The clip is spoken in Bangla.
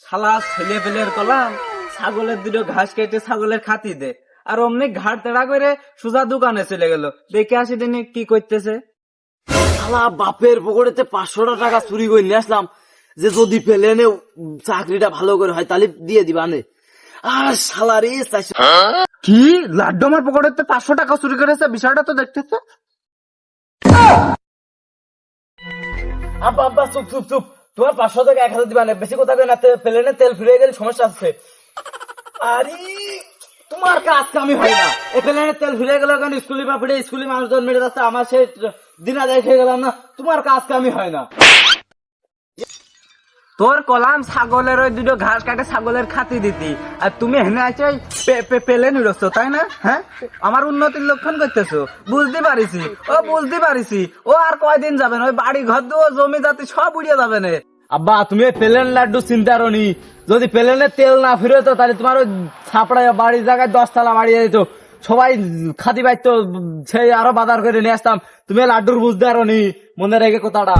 শালা ছেলে পেলের কলাম ছাগলের দুটো ঘাস কেটে ছাগলের খাতি দে, আর অমনি ঘাট তেড়া করে সোজা দোকানে চলে গেল। দেখে আসি দিনে কি করতেছে। শালা বাপের পকেটেতে 500 টাকা চুরি করে নিয়ে আসলাম, যে যদি পেলেনে চাকরিটা ভালো করে হয় তাহলে দিয়ে দিবা নে। আর শালা রে কি লাড্ডু আমার পকেটে 500 টাকা চুরি করেছে, বিষয়টা তো দেখতেছে। আব্বা আব্বা চুপ চুপ চুপ, তোমার 500 টাকা 1000 দিবা না, বেশি কথা কই না, প্লেনে তেল ফিরে গেলে সমস্যা আছে। আরে তোমার কাজ কামি হয় না, এই প্লেনে তেল ফিরে গেল কেন? স্কুলে বাপড়ে স্কুলে মানুষজন মেরে যাচ্ছে, আমার সে দিনা যাই খেয়ে গেলাম না, তোমার কাজ কামি হয় না। তোর কলাম ছাগলের ওই দুটো ঘাস কাটে ছাগলের খাতি দিতি, আর তুমি হেনে আছো পেলে নিরস্ত, তাই না? হ্যাঁ, আমার উন্নতির লক্ষণ করতেছো, বুঝতে পারিছি। ও আর কয়দিন যাবে না, ওই বাড়ি ঘর দু জমি জাতি সব উড়িয়ে যাবে না। আব্বা তুমি প্লেন লাড্ডু চিন্তা করনি, যদি প্লেনে তেল না ফিরে তো তাহলে তোমার ওই ছাপড়া বাড়ির জায়গায় 10 তলা বাড়ি যেত, সবাই খাতি পাইতো, সেই আরো বাজার করে নিয়ে আসতাম। তুমি লাড্ডুর বুঝতে পারনি, মনে রেখে কথাটা।